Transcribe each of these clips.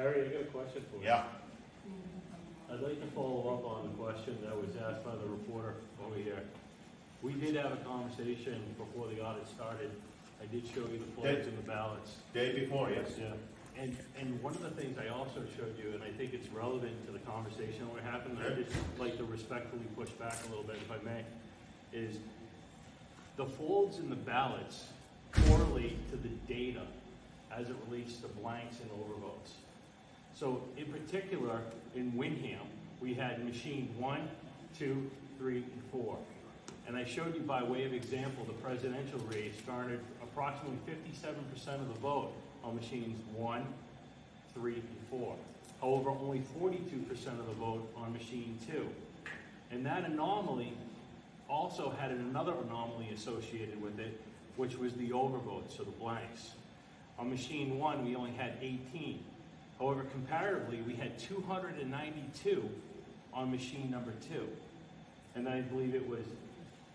Harry, I got a question for you. Yeah. I'd like to follow up on the question that was asked by the reporter over here. We did have a conversation before the audit started. I did show you the flags and the ballots. Day before, yes. Yeah. And one of the things I also showed you, and I think it's relevant to the conversation we're having, and I'd just like to respectfully push back a little bit, if I may, is the folds in the ballots correlate to the data as it relates to blanks and overvotes. So in particular, in Windham, we had machine 1, 2, 3, and 4. And I showed you by way of example, the presidential race garnered approximately 57% of the vote on machines 1, 3, and 4. However, only 42% of the vote on machine 2. And that anomaly also had another anomaly associated with it, which was the overvotes, so the blanks. On machine 1, we only had 18. However, comparatively, we had 292 on machine number 2. And I believe it was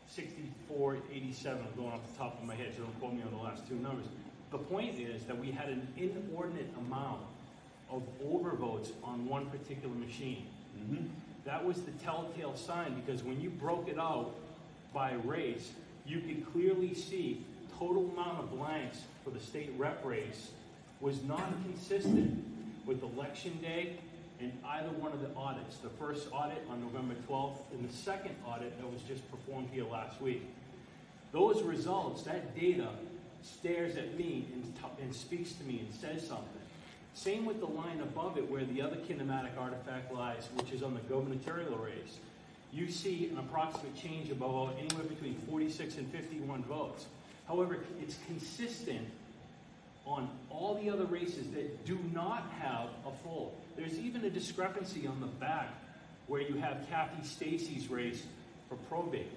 6487, I'm going off the top of my head, so don't quote me on the last two numbers. The point is that we had an inordinate amount of overvotes on one particular machine. Mm-hmm. That was the telltale sign, because when you broke it out by race, you could clearly see total amount of blanks for the state rep race was not consistent with election day in either one of the audits. The first audit on November 12th and the second audit that was just performed here last week. Those results, that data, stares at me and speaks to me and says something. Same with the line above it where the other kinematic artifact lies, which is on the gubernatorial race. You see an approximate change of about anywhere between 46 and 51 votes. However, it's consistent on all the other races that do not have a fold. There's even a discrepancy on the back where you have Kathy Stacy's race for probate.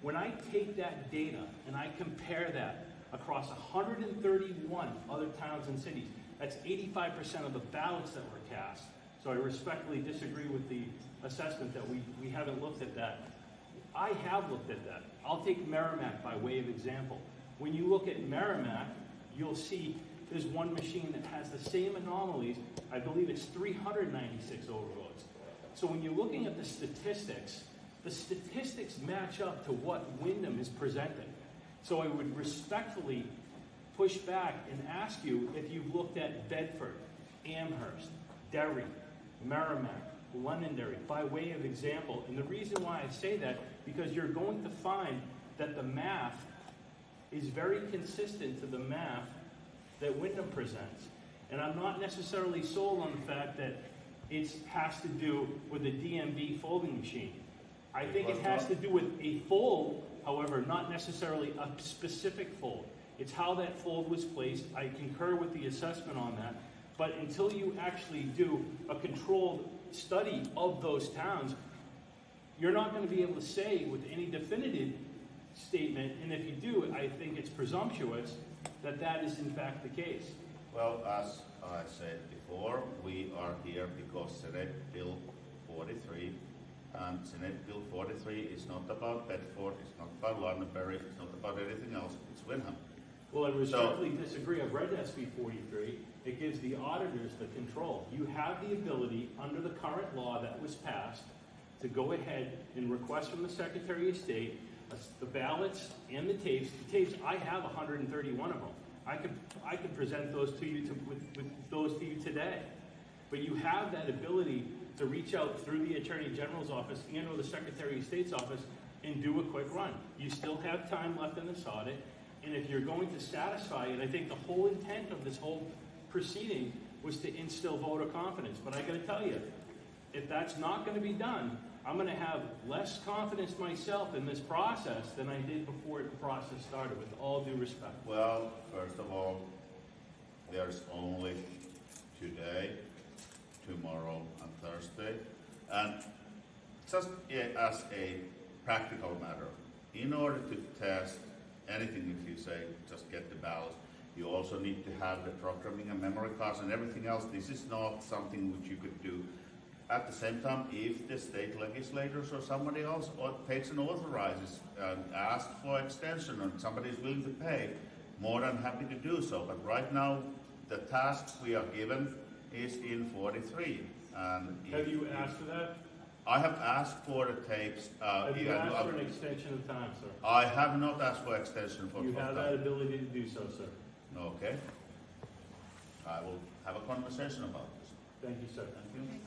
When I take that data and I compare that across 131 other towns and cities, that's 85% of the ballots that were cast. So I respectfully disagree with the assessment that we haven't looked at that. I have looked at that. I'll take Merrimack by way of example. When you look at Merrimack, you'll see there's one machine that has the same anomalies. I believe it's 396 overvotes. So when you're looking at the statistics match up to what Windham is presenting. So I would respectfully push back and ask you if you've looked at Bedford, Amherst, Derry, Merrimack, Londonderry, by way of example. And the reason why I say that, because you're going to find that the math is very consistent to the math that Windham presents. And I'm not necessarily sold on the fact that it has to do with the DMB folding machine. I think it has to do with a fold, however, not necessarily a specific fold. It's how that fold was placed. I concur with the assessment on that. But until you actually do a controlled study of those towns, you're not going to be able to say with any definitive statement, and if you do, I think it's presumptuous, that that is in fact the case. Well, as I said before, we are here because Senate Bill 43, and Senate Bill 43 is not about Bedford, it's not about Londonderry, it's not about anything else, it's Windham. Well, I respectfully disagree. I've read SB 43. It gives the auditors the control. You have the ability, under the current law that was passed, to go ahead and request from the Secretary of State the ballots and the tapes. The tapes, I have 131 of them. I could present those to you with those to you today. But you have that ability to reach out through the Attorney General's office and or the Secretary of State's office and do a quick run. You still have time left in this audit. And if you're going to satisfy it, I think the whole intent of this whole proceeding was to instill voter confidence. But I got to tell you, if that's not going to be done, I'm going to have less confidence myself in this process than I did before the process started, with all due respect. Well, first of all, there's only today, tomorrow, and Thursday. And just as a practical matter, in order to test anything, if you say just get the ballots, you also need to have the programming and memory cards and everything else. This is not something which you could do. At the same time, if the state legislators or somebody else takes and authorizes and asks for extension and somebody is willing to pay, more than happy to do so. But right now, the tasks we are given is in 43. And Have you asked for that? I have asked for the tapes. Have you asked for an extension of time, sir? I have not asked for extension for You 12 have time. that ability to do so, sir. Okay. I will have a conversation about this. Thank you, sir. Thank you.